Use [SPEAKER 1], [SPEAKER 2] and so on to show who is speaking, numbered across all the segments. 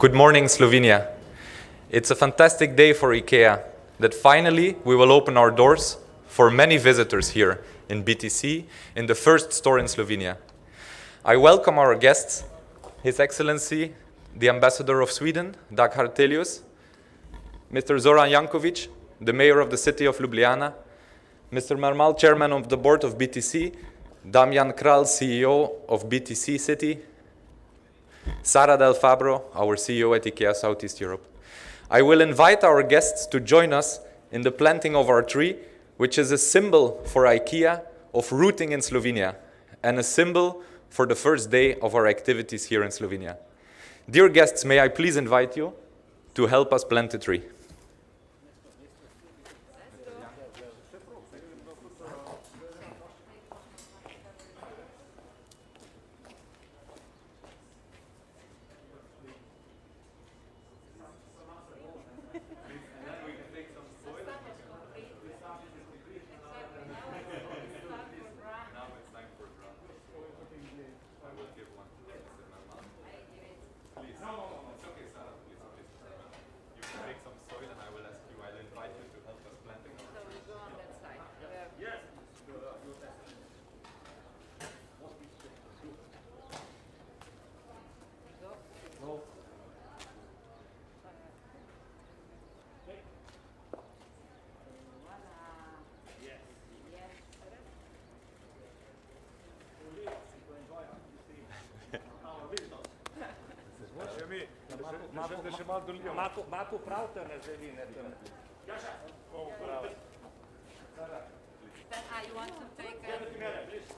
[SPEAKER 1] Good morning, Slovenia. It's a fantastic day for IKEA that finally we will open our doors for many visitors here in BTC, in the first store in Slovenia. I welcome our guests, His Excellency, the Ambassador of Sweden, Dag Hartelius, Mr. Zoran Jankovic, the Mayor of the City of Ljubljana, Mr. Marmal, Chairman of the Board of BTC, Damian Kralj, CEO of BTC City, Sara Del Fabro, our CEO at IKEA Southeast Europe. I will invite our guests to join us in the planting of our tree, which is a symbol for IKEA of rooting in Slovenia and a symbol for the first day of our activities here in Slovenia. Dear guests, may I please invite you to help us plant the tree.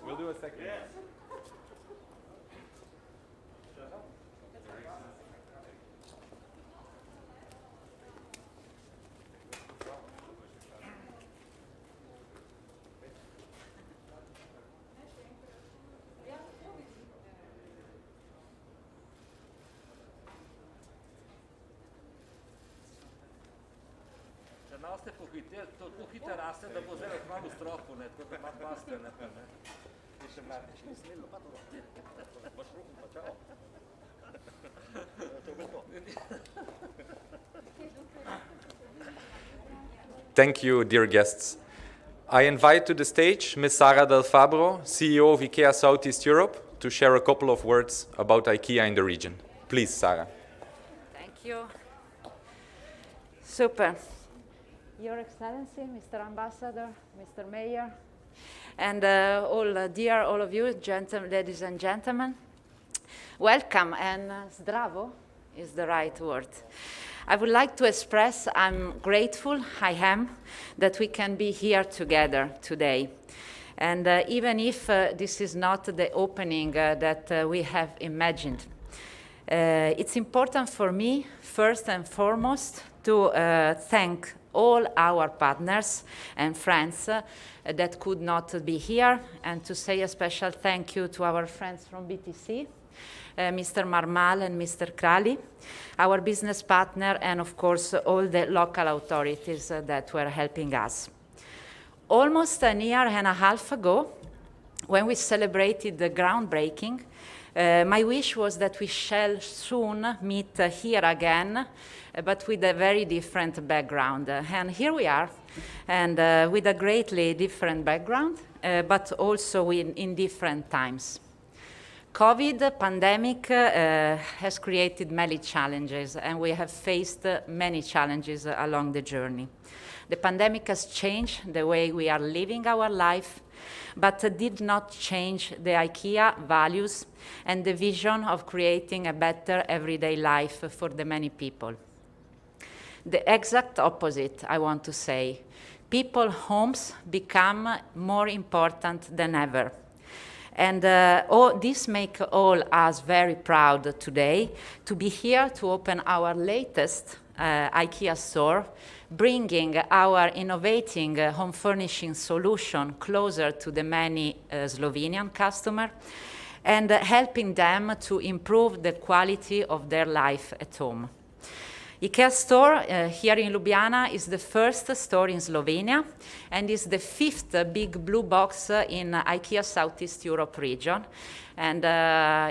[SPEAKER 1] We'll do a second.
[SPEAKER 2] Ste pohiteli, to tako hitro raste, da bo zdaj kmalu v stropu, ne, tako da ima paste, ne. In še mladič ni snedlo, pa to. Boš rukom pa čao. To je to.
[SPEAKER 1] Thank you, dear guests. I invite to the stage Ms. Sara Del Fabro, CEO of IKEA Southeast Europe, to share a couple of words about IKEA in the region. Please, Sara.
[SPEAKER 3] Thank you. Super. Your Excellency, Mr. Ambassador, Mr. Mayor, and all of you, ladies and gentlemen, welcome, and zdravo is the right word. I would like to express I'm grateful, I am, that we can be here together today. And even if this is not the opening that we have imagined, it's important for me, first and foremost, to thank all our partners and friends that could not be here, and to say a special thank you to our friends from BTC, Mr. Marmal and Mr. Kralj, our business partner, and of course all the local authorities that were helping us. Almost a year and a half ago, when we celebrated the groundbreaking, my wish was that we shall soon meet here again, but with a very different background. And here we are, and with a greatly different background, but also in different times. COVID pandemic has created many challenges, and we have faced many challenges along the journey. The pandemic has changed the way we are living our life, but did not change the IKEA values and the vision of creating a better everyday life for the many people. The exact opposite, I want to say. People's homes become more important than ever. And this makes all us very proud today to be here to open our latest IKEA store, bringing our innovating home furnishing solution closer to the many Slovenian customers, and helping them to improve the quality of their life at home. IKEA store here in Ljubljana is the first store in Slovenia and is the 5th big blue box in IKEA Southeast Europe region. And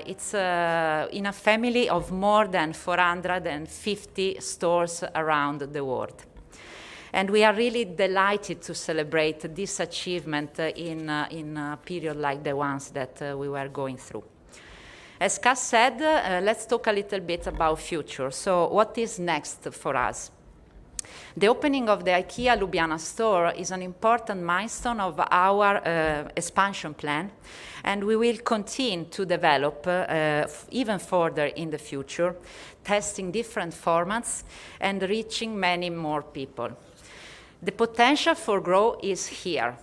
[SPEAKER 3] it's in a family of more than 450 stores around the world. And we are really delighted to celebrate this achievement in a period like the ones that we were going through. As Cas said, let's talk a little bit about future. So what is next for us? The opening of the IKEA Ljubljana store is an important milestone of our expansion plan, and we will continue to develop even further in the future, testing different formats and reaching many more people. The potential for growth is here,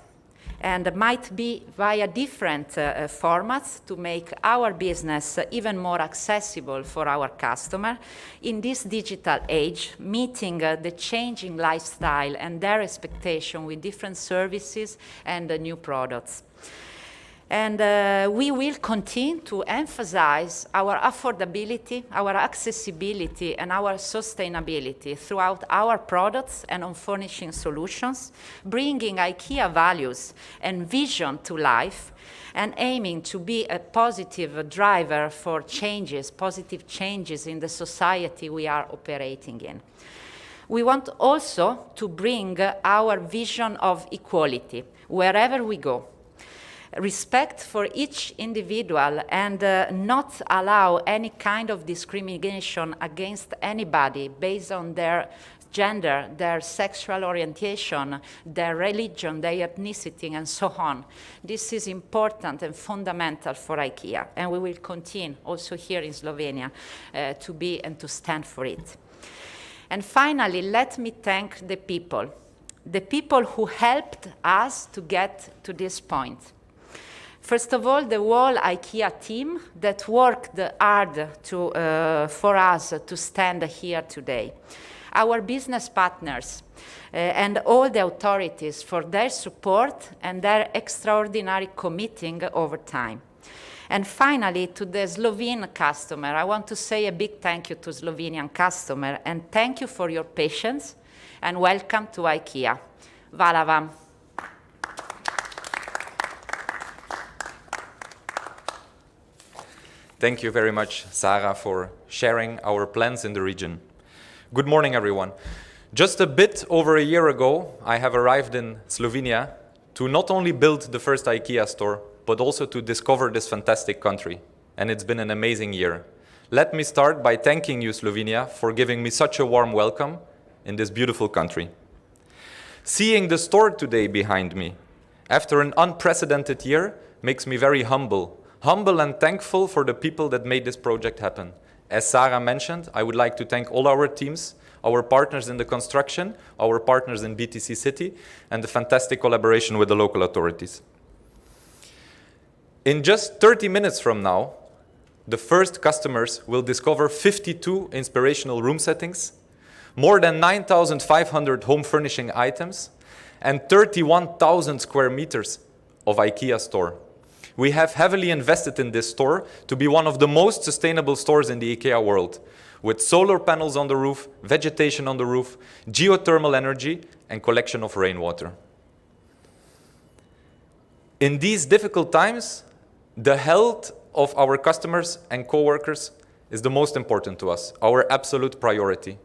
[SPEAKER 3] and might be via different formats to make our business even more accessible for our customer in this digital age, meeting the changing lifestyle and their expectation with different services and new products. And we will continue to emphasize our affordability, our accessibility, and our sustainability throughout our products and on furnishing solutions, bringing IKEA values and vision to life, and aiming to be a positive driver for changes, positive changes in the society we are operating in. We want also to bring our vision of equality wherever we go. Respect for each individual and not allow any kind of discrimination against anybody based on their gender, their sexual orientation, their religion, their ethnicity, and so on. This is important and fundamental for IKEA, and we will continue also here in Slovenia to be and to stand for it. And finally, let me thank the people who helped us to get to this point. First of all, the whole IKEA team that worked hard for us to stand here today. Our business partners and all the authorities for their support and their extraordinary committing over time. And finally, to the Slovene customer, I want to say a big thank you to Slovenian customer and thank you for your patience and welcome to IKEA. Hvala vam.
[SPEAKER 1] Thank you very much, Sara, for sharing our plans in the region. Good morning, everyone. Just a bit over a year ago, I have arrived in Slovenia to not only build the first IKEA store, but also to discover this fantastic country. And it's been an amazing year. Let me start by thanking you, Slovenia, for giving me such a warm welcome in this beautiful country. Seeing the store today behind me, after an unprecedented year, makes me very humble and thankful for the people that made this project happen. As Sara mentioned, I would like to thank all our teams, our partners in the construction, our partners in BTC City, and the fantastic collaboration with the local authorities. In just 30 minutes from now, the first customers will discover 52 inspirational room settings, more than 9,500 home furnishing items, and 31,000 square meters of IKEA store. We have heavily invested in this store to be one of the most sustainable stores in the IKEA world, with solar panels on the roof, vegetation on the roof, geothermal energy, and collection of rainwater. In these difficult times, the health of our customers and co-workers is the most important to us, our absolute priority.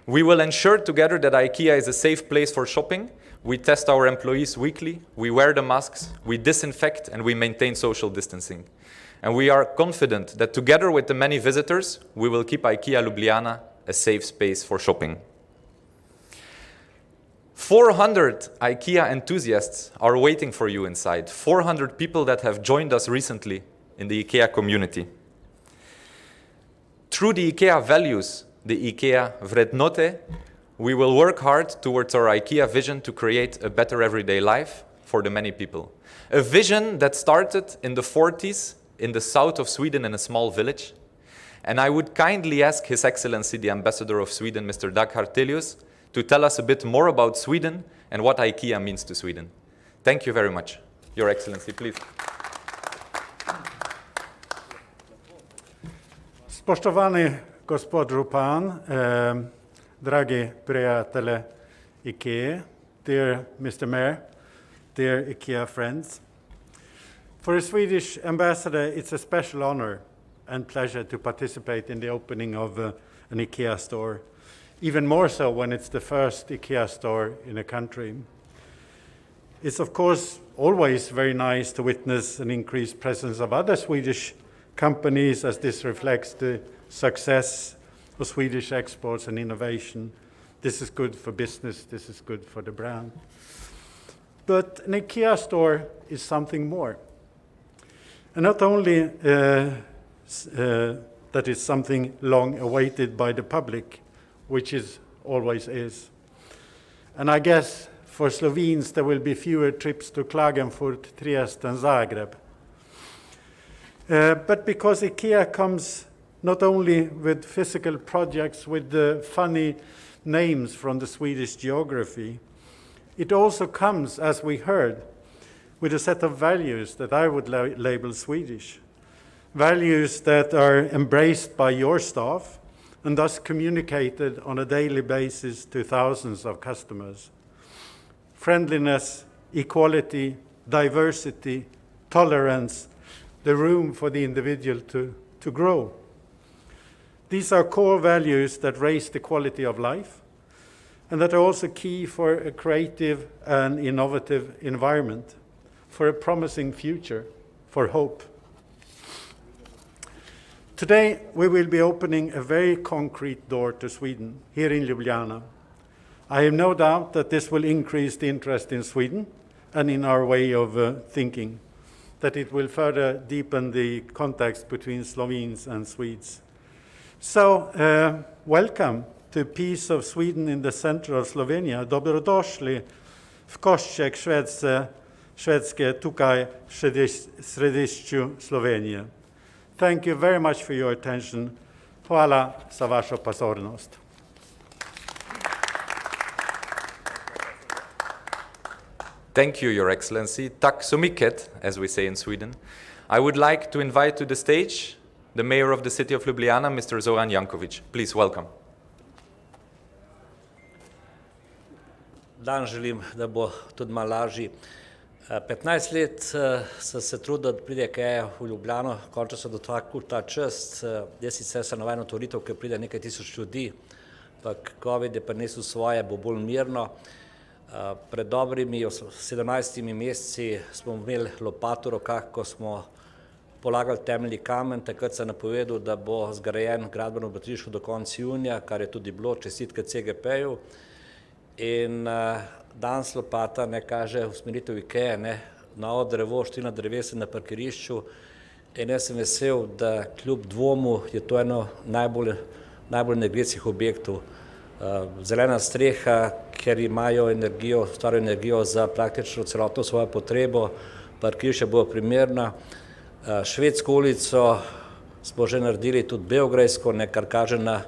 [SPEAKER 1] We will ensure together that IKEA is a safe place for shopping. We test our employees weekly, we wear the masks, we disinfect, and we maintain social distancing. And we are confident that together with the many visitors, we will keep IKEA Ljubljana a safe space for shopping. 400 IKEA enthusiasts are waiting for you inside. 400 people that have joined us recently in the IKEA community. Through the IKEA values, the IKEA vrednote, we will work hard towards our IKEA vision to create a better everyday life for the many people. A vision that started in the 40s in the south of Sweden in a small village. And I would kindly ask His Excellency, the Ambassador of Sweden, Mr. Dag Hartelius, to tell us a bit more about Sweden and what IKEA means to Sweden. Thank you very much. Your Excellency, please.
[SPEAKER 4] Spoštovani gospod župan, dragi prijatelji IKEA, dear Mr. Mayor, dear IKEA friends. For a Swedish ambassador, it's a special honor and pleasure to participate in the opening of an IKEA store, even more so when it's the first IKEA store in a country. It's of course always very nice to witness an increased presence of other Swedish companies, as this reflects the success of Swedish exports and innovation. This is good for business, this is good for the brand. But an IKEA store is something more. And not only that is something long awaited by the public, which is always is. And I guess for Slovenes there will be fewer trips to Klagenfurt, Trieste and Zagreb. But because IKEA comes not only with physical projects with the funny names from the Swedish geography, it also comes, as we heard, with a set of values that I would label Swedish. Values that are embraced by your staff and thus communicated on a daily basis to thousands of customers. Friendliness, equality, diversity, tolerance, the room for the individual to grow. These are core values that raise the quality of life and that are also key for a creative and innovative environment, for a promising future, for hope. Today we will be opening a very concrete door to Sweden, here in Ljubljana. I have no doubt that this will increase the interest in Sweden and in our way of thinking, that it will further deepen the contacts between Slovenes and Swedes. So, welcome to Peace of Sweden in the center of Slovenia. Dobrodošli v košček Švedske tukaj v središču Slovenije. Thank you very much for your attention. Hvala za vašo pozornost.
[SPEAKER 1] Thank you, Your Excellency. Tack så mycket, as we say in Sweden. I would like to invite to the stage the Mayor of the City of Ljubljana, Mr. Zoran Jankovic. Please welcome.
[SPEAKER 2] Dan želim, da bo tudi malo lažji. 15 let sem se trudil, da pride IKEA v Ljubljano, končno se dotaknil ta čast. Jaz sicer sem navajen otvoritev, ker pride nekaj tisoč ljudi, ampak COVID je prinesel svoje, bo bolj mirno. Pred dobrimi 17 meseci smo imeli lopato v rokah, ko smo polagali temeljni kamen. Takrat sem napovedal, da bo zgrajen gradbeno obrtništvo do konca junija, kar je tudi bilo, čestitke CGP-ju. In danes lopata ne kaže usmeritev IKEA, novo drevo, številna drevesa na parkirišču. In jaz sem vesel, da kljub dvomu je to eno najbolj energetskih objektov. Zelena streha, ker imajo energijo, staro energijo za praktično celotno svojo potrebo, parkirišča bojo primerna. Švedsko ulico smo že naredili, tudi beograjsko, kar kaže na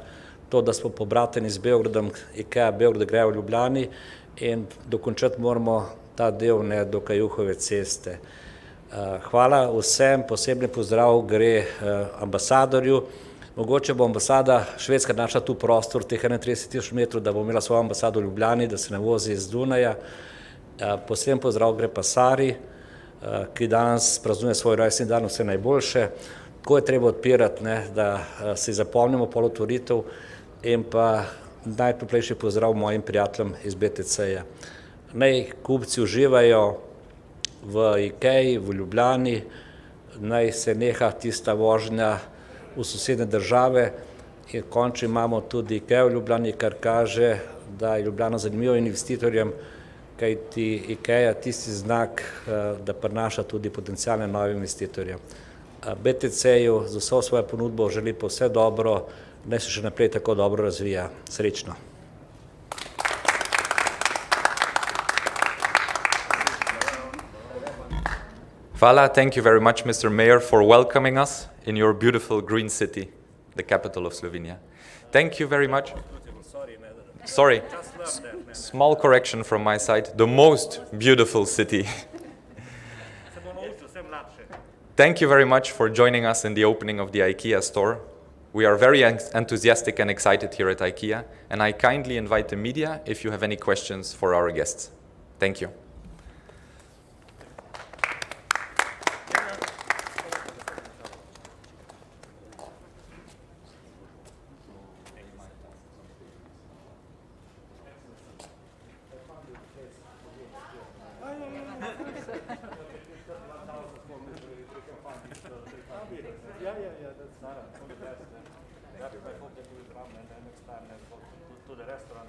[SPEAKER 2] to, da smo pobrateni z Beogradom, IKEA Beograd gre v Ljubljani in dokončati moramo ta del do Kajuhove ceste. Hvala vsem, posebni pozdrav gre ambasadorju. Mogoče bo ambasada Švedska našla tu prostor, teh 31 metrov, da bo imela svojo ambasado v Ljubljani, da se ne vozi iz Dunaja. Poseben pozdrav gre pa Sari, ki danes praznuje svoj rojstni dan, vse najboljše. Tako je treba odpirati, da si zapomnimo pol otvoritev. In pa najtoplejši pozdrav mojim prijateljem iz BTC-ja. Naj kupci uživajo v IKEA, v Ljubljani, naj se neha tista vožnja v sosednje države in končno imamo tudi IKEA v Ljubljani, kar kaže, da je Ljubljana zanimivo investitorjem, kajti IKEA tisti znak, da prinaša tudi potencijalne nove investitorje. BTC-ju za vso svojo ponudbo želi pa vse dobro, naj se še naprej tako dobro razvija. Srečno.
[SPEAKER 1] Hvala, thank you very much, Mr. Mayor, for welcoming us in your beautiful green city, the capital of Slovenia. Thank you very much. Sorry, small correction from my side. The most beautiful city. Thank you very much for joining us in the opening of the IKEA store. We are very enthusiastic and excited here at IKEA, and I kindly invite the media if you have any questions for our guests. Thank you.
[SPEAKER 5] To the restaurant.